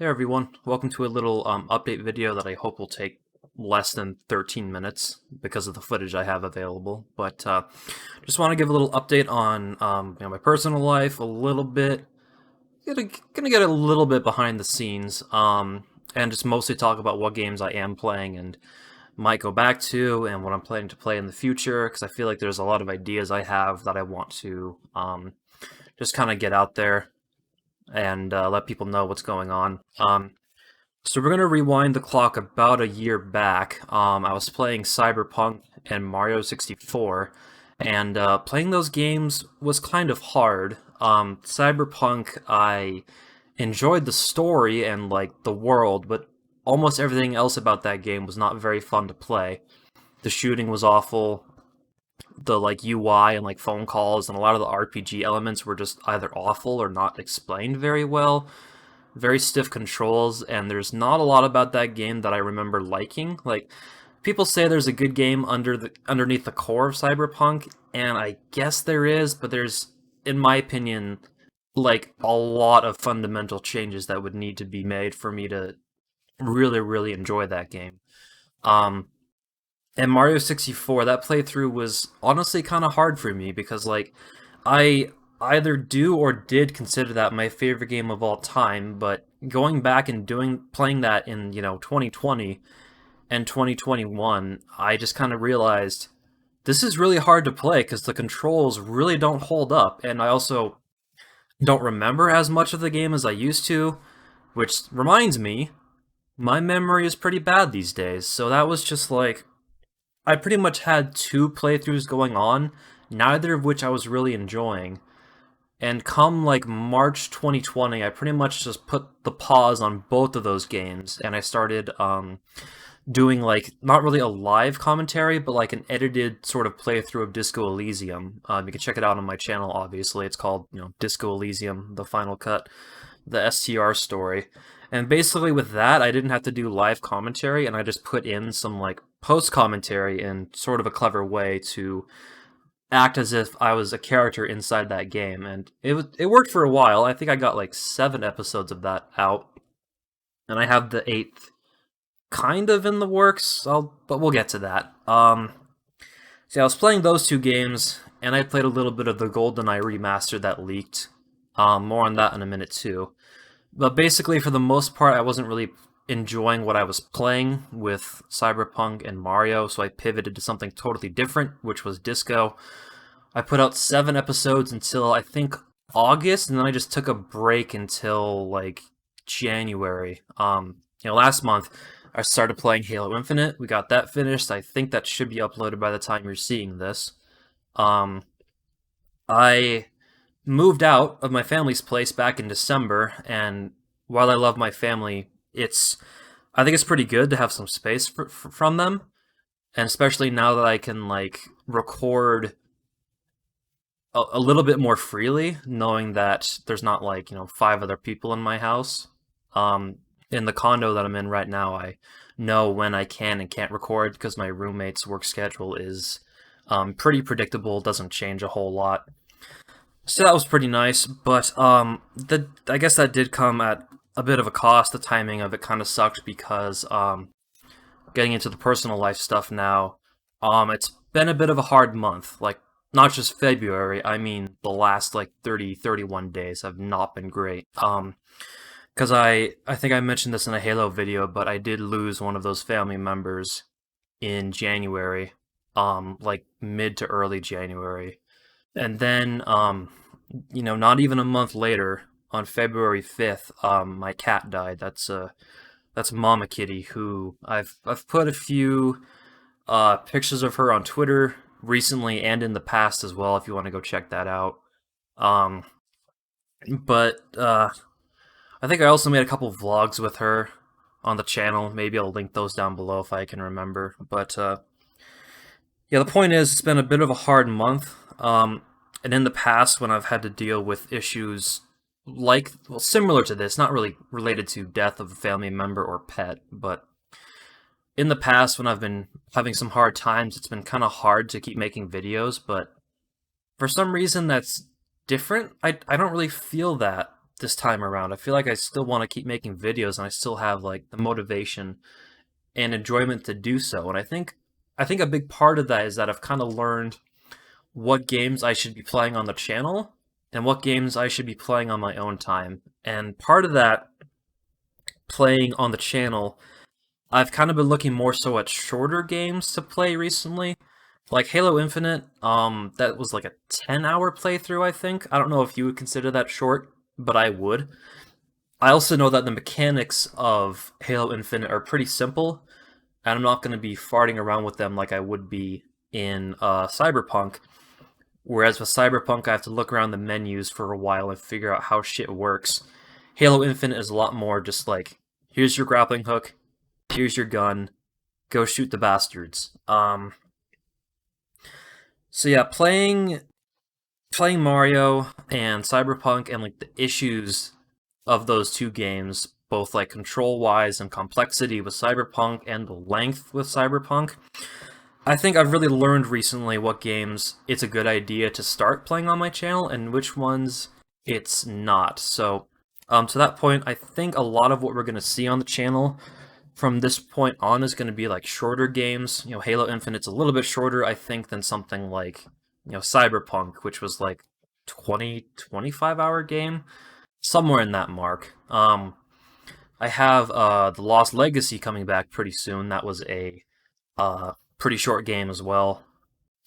Hey everyone, welcome to a little update video that I hope will take less than 13 minutes because of the footage I have available. But just want to give a little update on my personal life a little bit. Gonna get a little bit behind the scenes and just mostly talk about what games I am playing and might go back to and what I'm planning to play in the future because I feel like there's a lot of ideas I have that I want to just kind of get out there and let people know what's going on. So we're gonna rewind the clock about a year back. I was playing Cyberpunk and Mario 64, and playing those games was kind of hard. Cyberpunk, I enjoyed the story and like the world, but almost everything else about that game was not very fun to play. The shooting was awful. The like UI and like phone calls and a lot of the RPG elements were just either awful or not explained very well. Very stiff controls, and there's not a lot about that game that I remember liking. Like, people say there's a good game underneath the core of Cyberpunk, and I guess there is, but there's, in my opinion, like a lot of fundamental changes that would need to be made for me to really, really enjoy that game. Um, and Mario 64, that playthrough was honestly kind of hard for me because, like, I either do or did consider that my favorite game of all time, but going back and playing that in, 2020 and 2021, I just kind of realized this is really hard to play because the controls really don't hold up, and I also don't remember as much of the game as I used to, which reminds me, my memory is pretty bad these days, so that was just like I pretty much had two playthroughs going on, neither of which I was really enjoying. And come like March 2020, I pretty much just put the pause on both of those games, and I started doing like not really a live commentary, but like an edited sort of playthrough of Disco Elysium. You can check it out on my channel. Obviously, it's called Disco Elysium: The Final Cut, the STR story. And basically, with that, I didn't have to do live commentary, and I just put in some like post commentary in sort of a clever way to act as if I was a character inside that game, and it worked for a while. I think I got like 7 episodes of that out, and I have the eighth kind of in the works. But we'll get to that. See, I was playing those two games, and I played a little bit of the GoldenEye remaster that leaked. More on that in a minute too. But basically, for the most part, I wasn't really enjoying what I was playing with Cyberpunk and Mario, so I pivoted to something totally different, which was Disco. I put out 7 episodes until I think August, and then I just took a break until like January. Last month I started playing Halo Infinite. We got that finished. I think that should be uploaded by the time you're seeing this. Um, I moved out of my family's place back in December, and while I love my family, I think it's pretty good to have some space from them, and especially now that I can like record a little bit more freely, knowing that there's not like 5 other people in my house. In the condo that I'm in right now, I know when I can and can't record because my roommate's work schedule is pretty predictable, doesn't change a whole lot. So that was pretty nice, but I guess that did come at a bit of a cost. The timing of it kind of sucked because getting into the personal life stuff now, it's been a bit of a hard month. Like, not just February, I mean the last like 30, 31 days have not been great. Because I think I mentioned this in a Halo video, but I did lose one of those family members in January, like mid to early January. And then, not even a month later, on February 5th, my cat died. That's Mama Kitty, who I've put a few pictures of her on Twitter recently and in the past as well, if you want to go check that out. Um, but I think I also made a couple vlogs with her on the channel. Maybe I'll link those down below if I can remember. But yeah, the point is, it's been a bit of a hard month. And in the past, when I've had to deal with issues like, well, similar to this, not really related to death of a family member or pet, but in the past, when I've been having some hard times, it's been kind of hard to keep making videos, but for some reason that's different. I don't really feel that this time around. I feel like I still want to keep making videos, and I still have like the motivation and enjoyment to do so. And I think a big part of that is that I've kind of learned what games I should be playing on the channel and what games I should be playing on my own time. And part of that playing on the channel, I've kind of been looking more so at shorter games to play recently. Like Halo Infinite, that was like a 10-hour playthrough, I think. I don't know if you would consider that short, but I would. I also know that the mechanics of Halo Infinite are pretty simple, and I'm not going to be farting around with them like I would be in Cyberpunk. Whereas with Cyberpunk, I have to look around the menus for a while and figure out how shit works. Halo Infinite is a lot more just like, here's your grappling hook, here's your gun, go shoot the bastards. So yeah, playing Mario and Cyberpunk and like the issues of those two games, both like control wise and complexity with Cyberpunk and the length with Cyberpunk. I think I've really learned recently what games it's a good idea to start playing on my channel and which ones it's not. So, to that point, I think a lot of what we're going to see on the channel from this point on is going to be like shorter games. You know, Halo Infinite's a little bit shorter, I think, than something like, Cyberpunk, which was like 25-hour game, somewhere in that mark. I have The Lost Legacy coming back pretty soon. That was a pretty short game as well,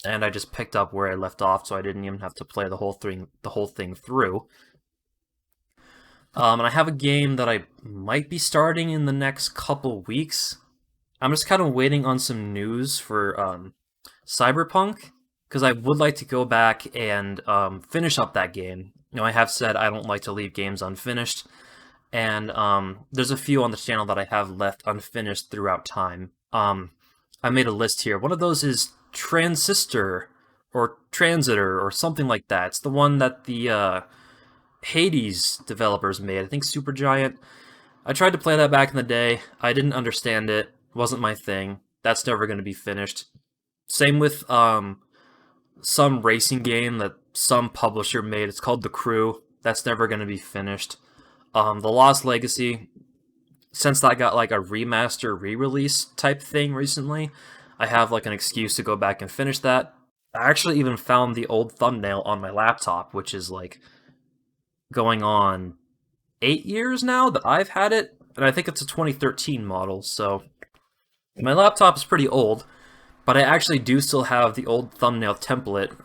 and I just picked up where I left off, so I didn't even have to play the whole thing through. And I have a game that I might be starting in the next couple weeks. I'm just kind of waiting on some news for Cyberpunk, because I would like to go back and finish up that game. I have said I don't like to leave games unfinished, and there's a few on the channel that I have left unfinished throughout time. I made a list here. One of those is Transistor, or Transitor, or something like that. It's the one that the Hades developers made. I think Supergiant. I tried to play that back in the day. I didn't understand it. It wasn't my thing. That's never going to be finished. Same with some racing game that some publisher made. It's called The Crew. That's never going to be finished. The Lost Legacy, since that got like a remaster re-release type thing recently, I have like an excuse to go back and finish that. I actually even found the old thumbnail on my laptop, which is like going on 8 years now that I've had it, and I think it's a 2013 model, so my laptop is pretty old, but I actually do still have the old thumbnail template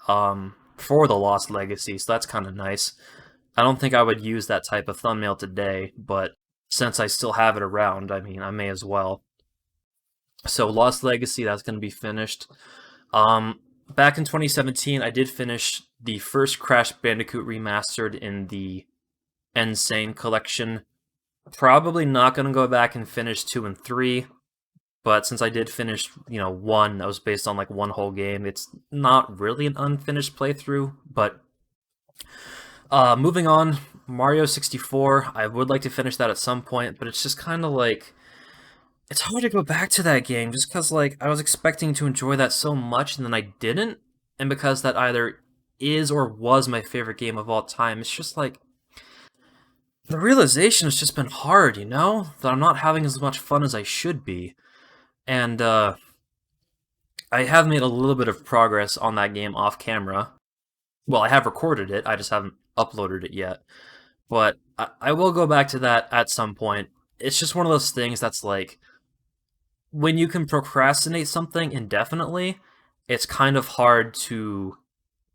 for the Lost Legacy, so that's kind of nice. I don't think I would use that type of thumbnail today, but since I still have it around, I mean, I may as well. So Lost Legacy, that's going to be finished. Back in 2017, I did finish the first Crash Bandicoot remastered in the N. Sane collection. Probably not going to go back and finish 2 and 3, but since I did finish, 1, that was based on like one whole game, it's not really an unfinished playthrough, but moving on, Mario 64, I would like to finish that at some point, but it's just kind of like, it's hard to go back to that game just because, like, I was expecting to enjoy that so much and then I didn't, and because that either is or was my favorite game of all time, it's just like, the realization has just been hard, that I'm not having as much fun as I should be. And I have made a little bit of progress on that game off camera. Well, I have recorded it, I just haven't uploaded it yet. But I will go back to that at some point. It's just one of those things that's like, when you can procrastinate something indefinitely, it's kind of hard to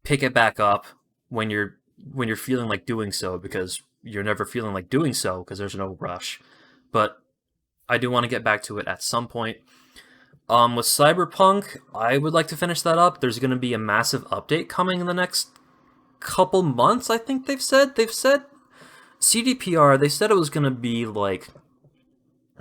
pick it back up when you're feeling like doing so, because you're never feeling like doing so because there's no rush. But I do want to get back to it at some point. With Cyberpunk, I would like to finish that up. There's going to be a massive update coming in the next couple months, I think they've said. CDPR, they said it was going to be like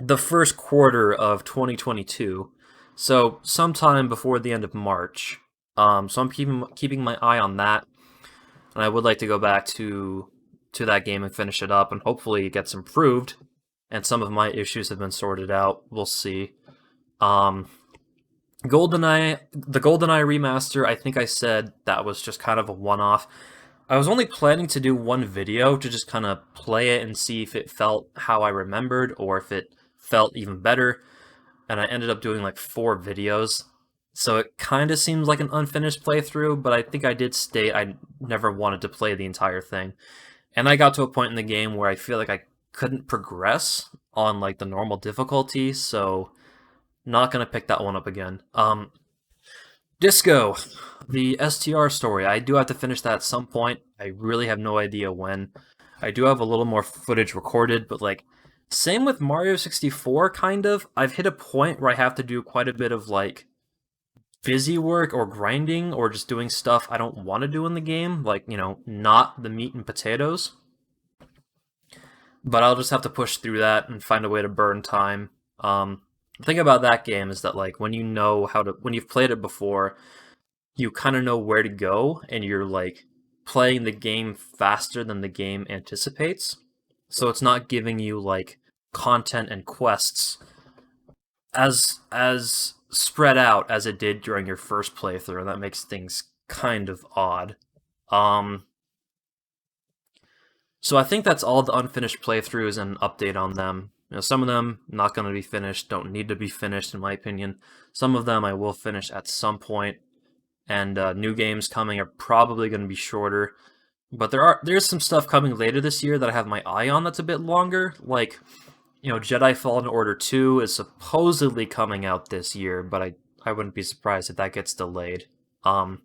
the first quarter of 2022, so sometime before the end of March. So I'm keeping my eye on that, and I would like to go back to that game and finish it up, and hopefully it gets improved, and some of my issues have been sorted out. We'll see. The GoldenEye remaster, I think I said that was just kind of a one-off. I was only planning to do one video to just kind of play it and see if it felt how I remembered or if it felt even better, and I ended up doing like 4 videos. So it kind of seems like an unfinished playthrough, but I think I did state I never wanted to play the entire thing. And I got to a point in the game where I feel like I couldn't progress on like the normal difficulty, so not gonna pick that one up again. Disco, the STR story. I do have to finish that at some point. I really have no idea when. I do have a little more footage recorded, but like, same with Mario 64, kind of. I've hit a point where I have to do quite a bit of like busy work or grinding or just doing stuff I don't want to do in the game, like, not the meat and potatoes. But I'll just have to push through that and find a way to burn time. The thing about that game is that like when you've played it before, you kind of know where to go, and you're like playing the game faster than the game anticipates. So it's not giving you like content and quests as spread out as it did during your first playthrough, and that makes things kind of odd. Um, so I think that's all the unfinished playthroughs and update on them. Some of them not going to be finished, don't need to be finished in my opinion. Some of them I will finish at some point, and new games coming are probably going to be shorter. But there's some stuff coming later this year that I have my eye on that's a bit longer. Like, Jedi Fallen Order 2 is supposedly coming out this year, but I wouldn't be surprised if that gets delayed. But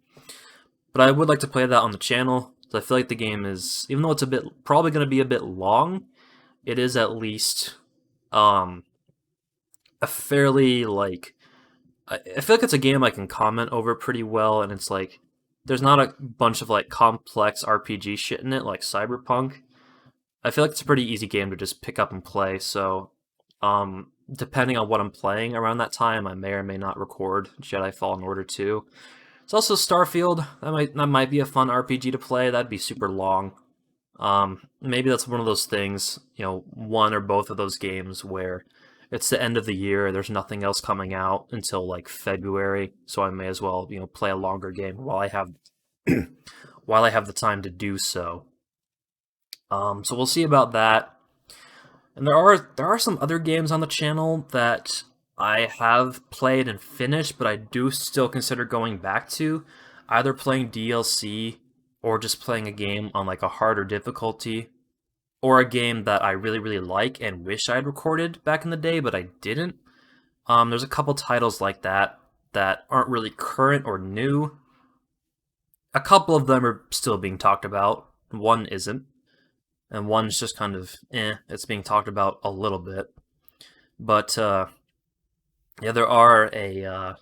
I would like to play that on the channel. I feel like the game is, even though it's probably going to be a bit long, it is at least a fairly like, I feel like it's a game I can comment over pretty well, and it's like there's not a bunch of like complex RPG shit in it like Cyberpunk. I feel like it's a pretty easy game to just pick up and play. So, depending on what I'm playing around that time, I may or may not record Jedi Fallen Order 2. It's also Starfield. That might be a fun RPG to play. That'd be super long. Maybe that's one of those things, one or both of those games where it's the end of the year, there's nothing else coming out until like February, so I may as well, play a longer game while I have while I have the time to do so. So we'll see about that. And there are some other games on the channel that I have played and finished, but I do still consider going back to, either playing DLC or just playing a game on like a harder difficulty, or a game that I really really like and wish I'd recorded back in the day, but I didn't. There's a couple titles like that aren't really current or new. A couple of them are still being talked about. One isn't, and one's just kind of it's being talked about a little bit. But yeah, there are a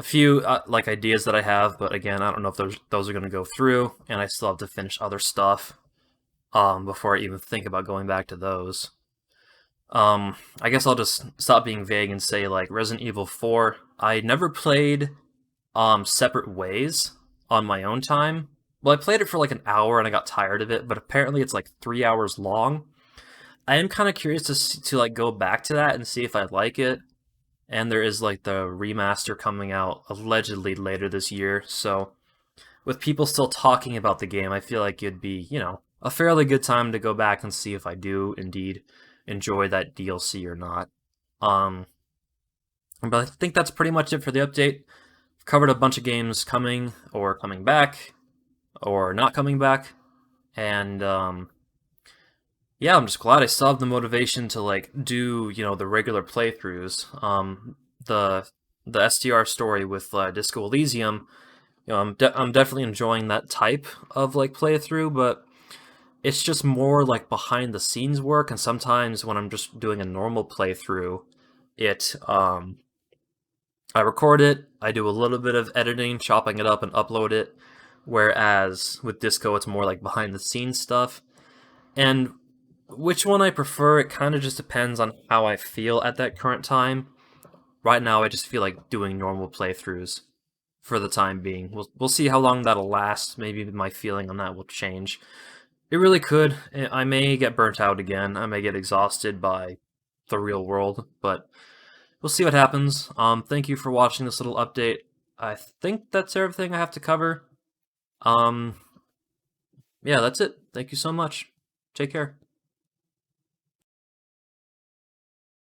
few like ideas that I have, but again, I don't know if those are going to go through, and I still have to finish other stuff before I even think about going back to those. I guess I'll just stop being vague and say like Resident Evil 4. I never played Separate Ways on my own time. Well, I played it for like an hour and I got tired of it, but apparently it's like 3 hours long. I am kind of curious to like go back to that and see if I like it. And there is like the remaster coming out allegedly later this year, so with people still talking about the game, I feel like it'd be, a fairly good time to go back and see if I do indeed enjoy that DLC or not. Um, but I think that's pretty much it for the update. I've covered a bunch of games coming or coming back or not coming back, and yeah, I'm just glad I still have the motivation to like do the regular playthroughs. The STR story with Disco Elysium, I'm definitely enjoying that type of like playthrough, but it's just more like behind the scenes work, and sometimes when I'm just doing a normal playthrough, it I record it, I do a little bit of editing, chopping it up and upload it, whereas with Disco it's more like behind the scenes stuff. And which one I prefer, it kind of just depends on how I feel at that current time. Right now I just feel like doing normal playthroughs for the time being. We'll see how long that'll last. Maybe my feeling on that will change. It really could. I may get burnt out again. I may get exhausted by the real world, but we'll see what happens. Thank you for watching this little update. I think that's everything I have to cover. Um, yeah, that's it. Thank you so much. Take care.